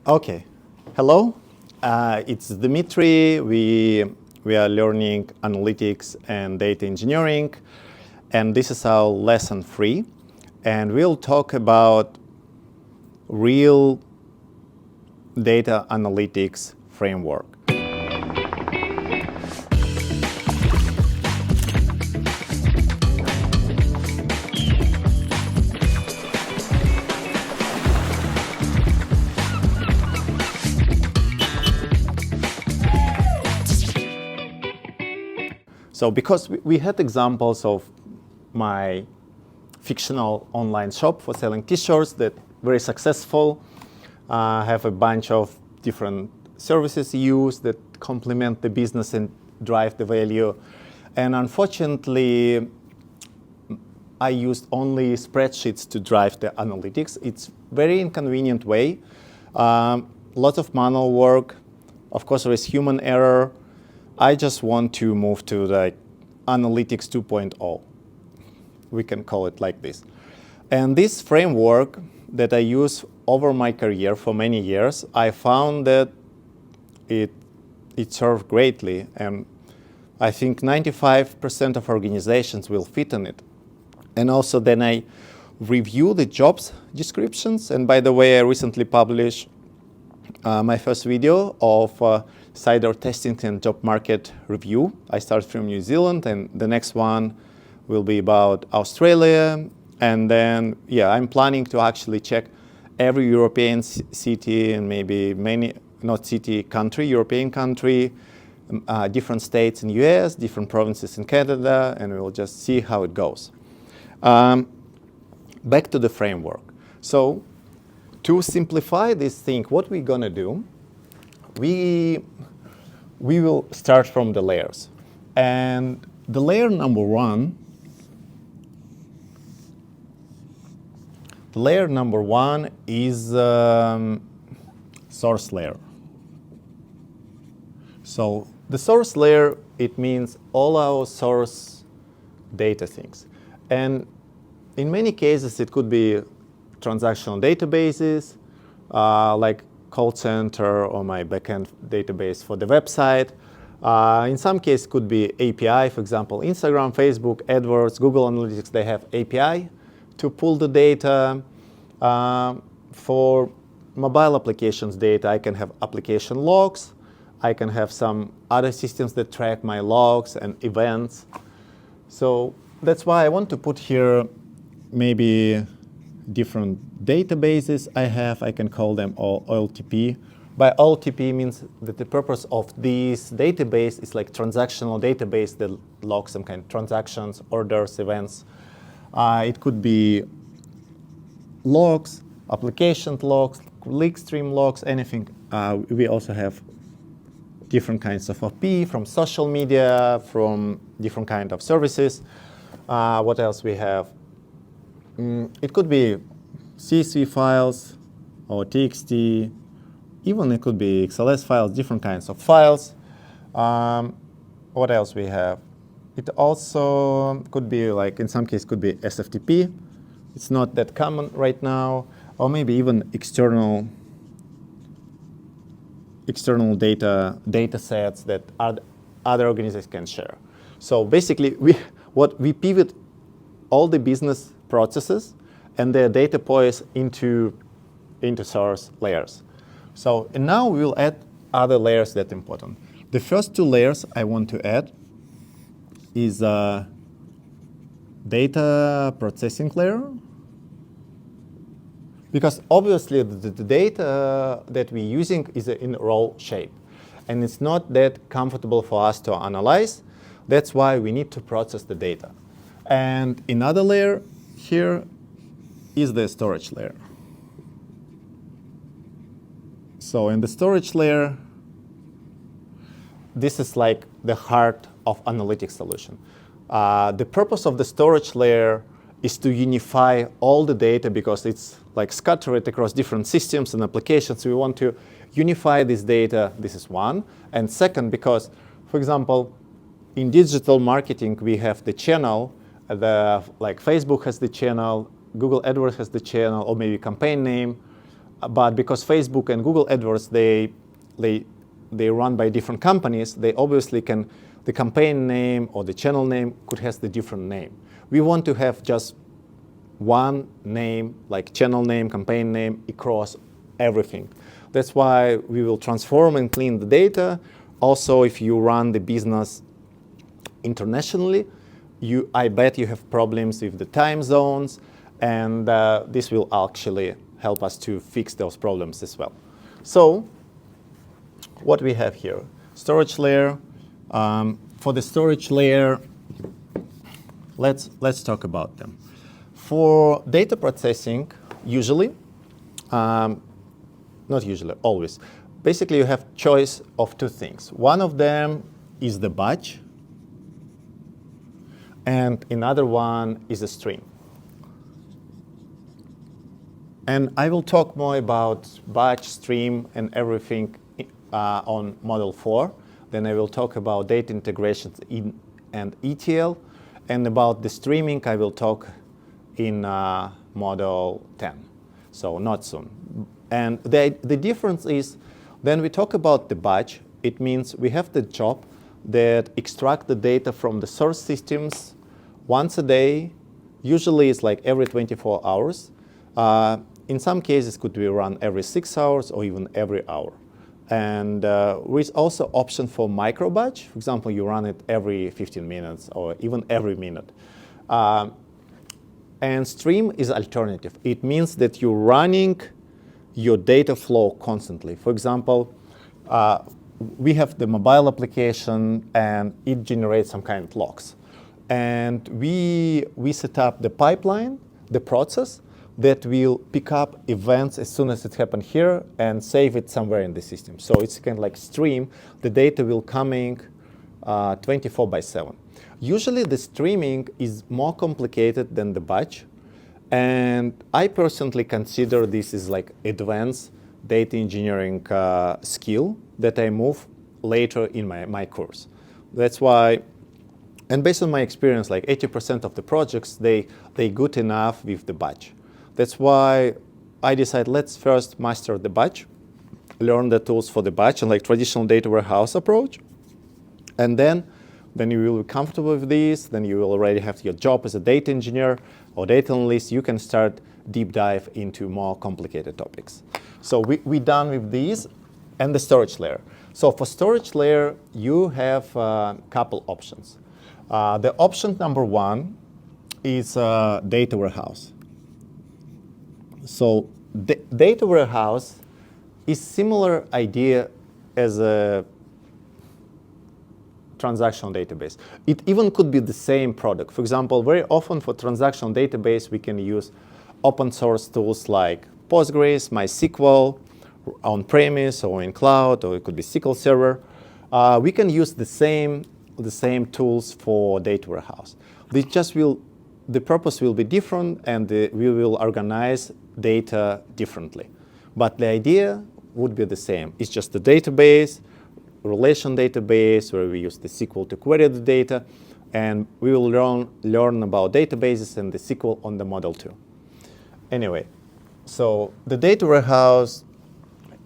Okay, hello. It's Dmitry. We are learning analytics and data engineering, and this is our lesson 3. And we'll talk about real data analytics framework. So because we had examples of my fictional online shop for selling t-shirts that very successful, have a bunch of different services used that complement the business and drive the value. And unfortunately, I used only spreadsheets to drive the analytics. It's very inconvenient way. Lots of manual work. Of course, there is human error. I just want to move to the Analytics 2.0. We can call it like this. And this framework that I use over my career for many years, I found that it served greatly. And I think 95% of organizations will fit in it. And also then I review the jobs descriptions. And by the way, I recently published my first video of cider testing and job market review. I start from New Zealand, and the next one will be about Australia. And then, yeah, I'm planning to actually check every European city and maybe many, not city, country, European country, different states in US, different provinces in Canada, and we'll just see how it goes. Back to the framework. So to simplify this thing, what we're gonna do, we will start from the layers. And the layer number one is source layer. So the source layer, it means all our source data things. And in many cases, it could be transactional databases, like call center or my backend database for the website. In some cases, it could be API, for example, Instagram, Facebook, AdWords, Google Analytics, they have API to pull the data. For mobile applications data, I can have application logs. I can have some other systems that track my logs and events. So that's why I want to put here maybe different databases I have. I can call them all OLTP. By OLTP means that the purpose of this database is like transactional database that logs some kind of transactions, orders, events. It could be logs, application logs, clickstream logs, anything. We also have different kinds of OP from social media, from different kind of services. What else we have? It could be CSV files or TXT. Even it could be XLS files, different kinds of files. What else we have? It also could be like, in some cases, could be SFTP. It's not that common right now. Or maybe even external data sets that other organizations can share. So basically, we pivot all the business processes and their data points into source layers. So and now we will add other layers that are important. The first two layers I want to add is data processing layer. Because obviously the data that we're using is in raw shape. And it's not that comfortable for us to analyze. That's why we need to process the data. And another layer here is the storage layer. So in the storage layer, this is like the heart of analytics solution. The purpose of the storage layer is to unify all the data because it's like scattered across different systems and applications. We want to unify this data. This is one. And second, because, for example, in digital marketing, we have the channel, like Facebook has the channel, Google AdWords has the channel, or maybe campaign name. But because Facebook and Google AdWords, they run by different companies, they obviously can, the campaign name or the channel name could have the different name. We want to have just one name, like channel name, campaign name, across everything. That's why we will transform and clean the data. Also, if you run the business internationally, I bet you have problems with the time zones, and this will actually help us to fix those problems as well. So, what we have here, storage layer. For the storage layer, let's talk about them. For data processing, usually, not usually, always, basically you have choice of two things. One of them is the batch, and another one is a stream. And I will talk more about batch, stream, and everything on Model 4. Then I will talk about data integrations and ETL. And about the streaming, I will talk in Model 10. So not soon. And the difference is, when we talk about the batch, it means we have the job that extract the data from the source systems once a day. Usually it's like every 24 hours. In some cases, it could be run every 6 hours or even every hour. And with also option for micro batch. For example, you run it every 15 minutes or even every minute. And stream is alternative. It means that you're running your data flow constantly. For example, we have the mobile application and it generates some kind of logs. And we set up the pipeline, the process, that will pick up events as soon as it happens here and save it somewhere in the system. So it's kind of like stream. The data will coming 24/7. Usually the streaming is more complicated than the batch. And I personally consider this is like advanced data engineering skill that I move later in my course. That's why, and based on my experience, like 80% of the projects, they good enough with the batch. That's why I decided let's first master the batch, learn the tools for the batch and like traditional data warehouse approach. And then you will be comfortable with this, then you will already have your job as a data engineer or data analyst. You can start deep dive into more complicated topics. So we're done with these and the storage layer. So for storage layer, you have a couple options. The option number one is data warehouse. So the data warehouse is similar idea as a transactional database. It even could be the same product. For example, very often for transactional database, we can use open source tools like Postgres, MySQL, on-premise or in cloud, or it could be SQL Server. We can use the same tools for data warehouse. The purpose will be different, and we will organize data differently. But the idea would be the same. It's just a database, relation database, where we use the SQL to query the data, and we will learn about databases and the SQL on the Model 2. Anyway, so the data warehouse,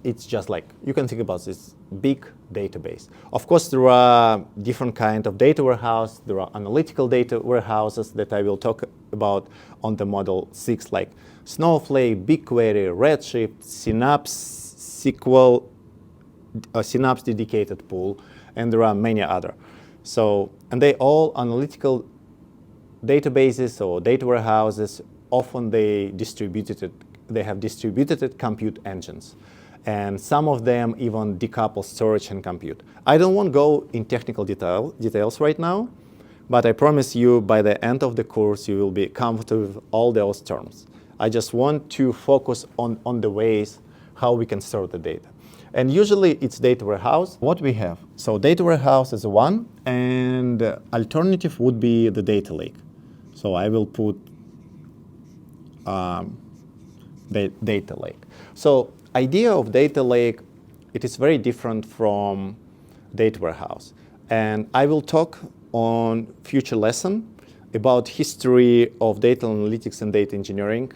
it's just like, you can think about this big database. Of course, there are different kinds of data warehouse. There are analytical data warehouses that I will talk about on the Model 6, like Snowflake, BigQuery, Redshift, Synapse, SQL, Synapse dedicated pool, and there are many other. So, and they all analytical databases or data warehouses. Often they have distributed compute engines. And some of them even decouple storage and compute. I don't want to go in technical details right now, but I promise you by the end of the course you will be comfortable with all those terms. I just want to focus on the ways how we can store the data. And usually it's data warehouse. What we have? So data warehouse is one, and alternative would be the data lake. So I will put the data lake. So idea of data lake, it is very different from data warehouse. And I will talk on future lesson about history of data analytics and data engineering,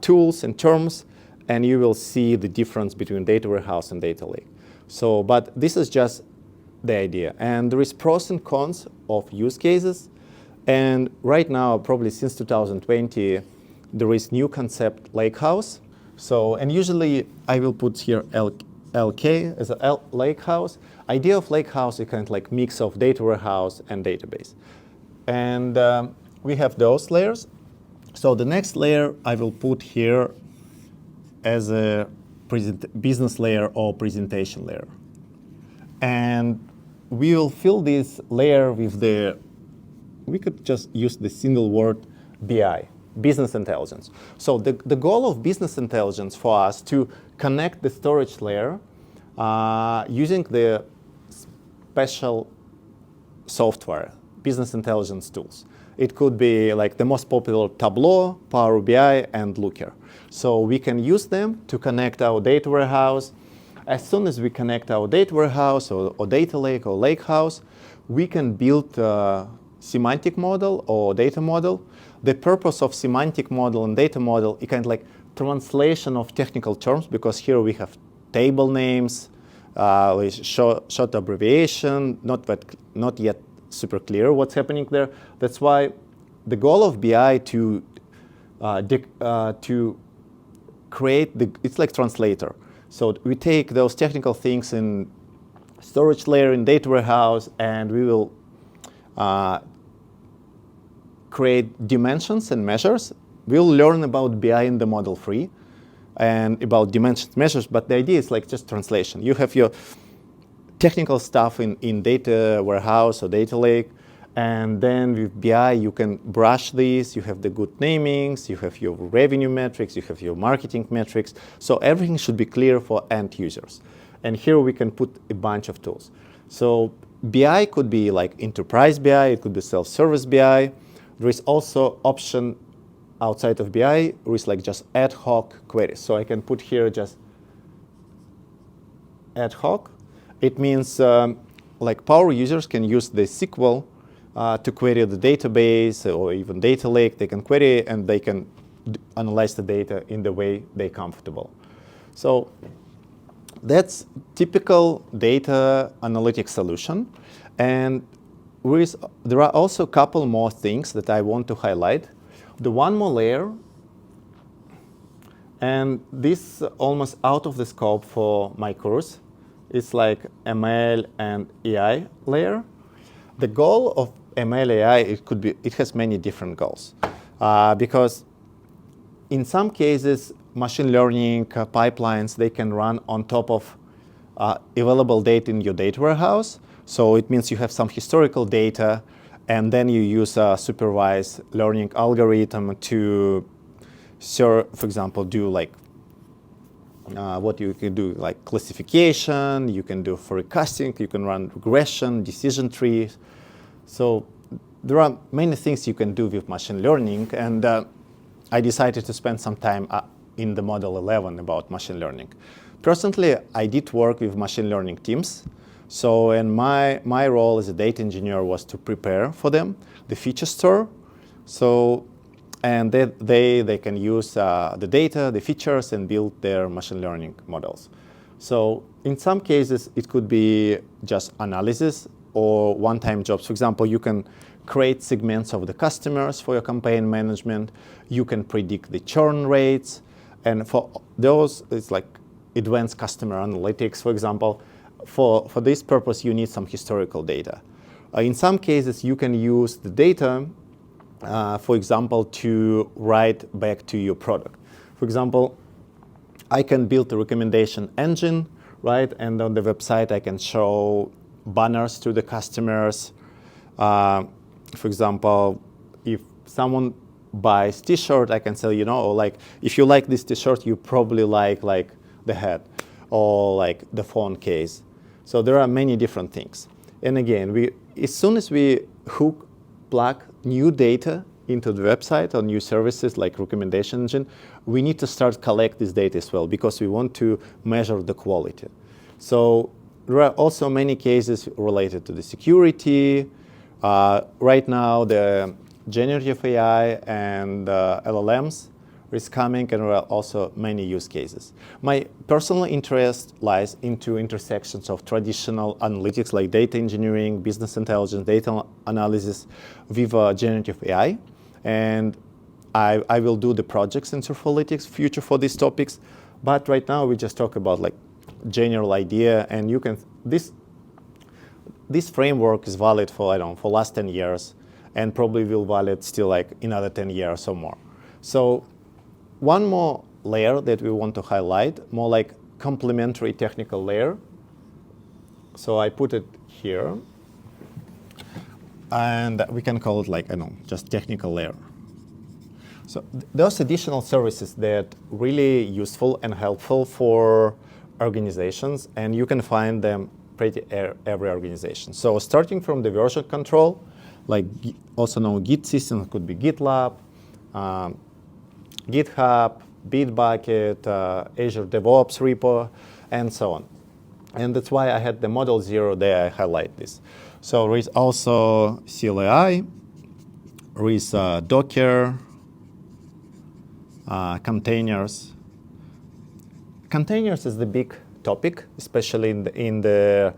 tools and terms, and you will see the difference between data warehouse and data lake. So, but this is just the idea. And there is pros and cons of use cases. And right now, probably since 2020, there is new concept lakehouse. So, and usually I will put here LK as a lakehouse. Idea of lakehouse is kind of like mix of data warehouse and database. And we have those layers. So the next layer I will put here as a business layer or presentation layer. And we will fill this layer with we could just use the single word BI, business intelligence. So the goal of business intelligence for us to connect the storage layer using the special software, business intelligence tools. It could be like the most popular Tableau, Power BI, and Looker. So we can use them to connect our data warehouse. As soon as we connect our data warehouse or data lake or lakehouse, we can build a semantic model or data model. The purpose of semantic model and data model is kind of like translation of technical terms, because here we have table names, with short abbreviation, not yet super clear what's happening there. That's why the goal of BI to create it's like translator. So we take those technical things in storage layer in data warehouse, and we will create dimensions and measures. We'll learn about BI in the model 3 and about dimensions measures, but the idea is like just translation. You have your technical stuff in data warehouse or data lake, and then with BI you can brush these. You have the good namings, you have your revenue metrics, you have your marketing metrics, so everything should be clear for end users. And here we can put a bunch of tools. So BI could be like enterprise BI, it could be self-service BI. There is also option outside of BI, there is like just ad hoc queries. So I can put here just ad hoc. It means like Power users can use the SQL to query the database or even data lake. They can query and they can analyze the data in the way they're comfortable. So that's typical data analytics solution. And there are also a couple more things that I want to highlight. The one more layer, and this almost out of the scope for my course. It's like ML and AI layer. The goal of ML AI, it has many different goals. Because in some cases, machine learning pipelines, they can run on top of available data in your data warehouse. So it means you have some historical data, and then you use a supervised learning algorithm to, for example, do like what you can do, like classification, you can do forecasting, you can run regression, decision trees. So there are many things you can do with machine learning, and I decided to spend some time in the Model 11 about machine learning. Personally, I did work with machine learning teams. So, and my role as a data engineer was to prepare for them the feature store. So, and they can use the data, the features, and build their machine learning models. So in some cases, it could be just analysis or one-time jobs. For example, you can create segments of the customers for your campaign management. You can predict the churn rates. And for those, it's like advanced customer analytics, for example. For this purpose, you need some historical data. In some cases, you can use the data, for example, to write back to your product. For example, I can build a recommendation engine, right? And on the website, I can show banners to the customers. For example, if someone buys t-shirt, I can say, like, if you like this t-shirt, you probably like the hat or like the phone case. So there are many different things. And again, as soon as we plug new data into the website or new services like recommendation engine, we need to start collect this data as well, because we want to measure the quality. So there are also many cases related to the security. Right now, the generative AI and LLMs is coming, and there are also many use cases. My personal interest lies into intersections of traditional analytics like data engineering, business intelligence, data analysis with generative AI. And I will do the projects in Surfalytics future for these topics. But right now we just talk about like general idea, and you can, this framework is valid for, I don't know, for last 10 years, and probably will valid still like another 10 years or more. So one more layer that we want to highlight, more like complementary technical layer. So I put it here, and we can call it like, I don't know, just technical layer. So those additional services that really useful and helpful for organizations, and you can find them pretty every organization. So starting from the version control, like also known Git system, could be GitLab, GitHub, Bitbucket, Azure DevOps repo, and so on. And that's why I had the model 0 there, I highlight this. So there is also CLI, there is Docker, containers. Containers is the big topic, especially in the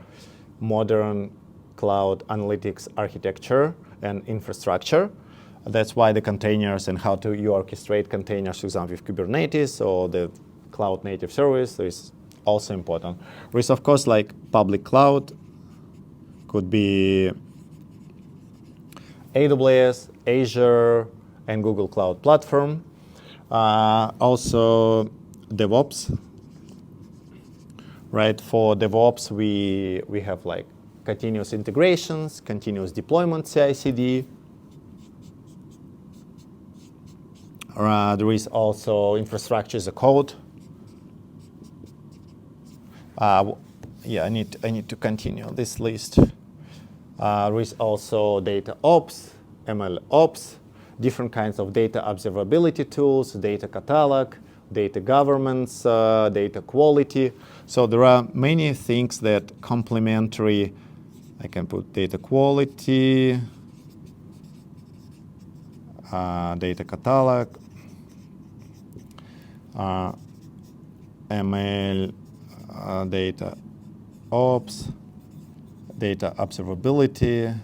modern cloud analytics architecture and infrastructure. That's why the containers and how you orchestrate containers, for example, with Kubernetes or the cloud native service is also important. There is, of course, like public cloud, could be AWS, Azure, and Google Cloud Platform. Also DevOps. Right, for DevOps, we have like continuous integrations, continuous deployment, CI/CD. There is also infrastructure as a code. Yeah, I need to continue this list. There is also data ops, ML ops, different kinds of data observability tools, data catalog, data governance, data quality. So there are many things that complementary. I can put data quality, data catalog, ML, data ops, data observability.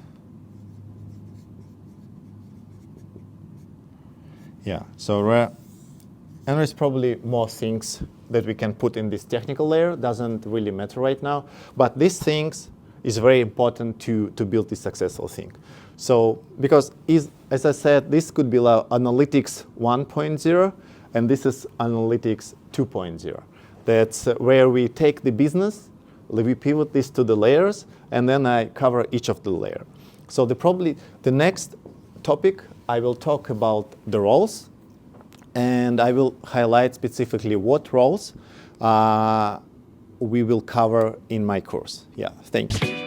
Yeah, so and there's probably more things that we can put in this technical layer. Doesn't really matter right now, but these things is very important to build this successful thing. So because as I said, this could be like analytics 1.0, and this is analytics 2.0. That's where we take the business, we pivot this to the layers, and then I cover each of the layers. So probably the next topic, I will talk about the roles, and I will highlight specifically what roles we will cover in my course. Yeah, thank you.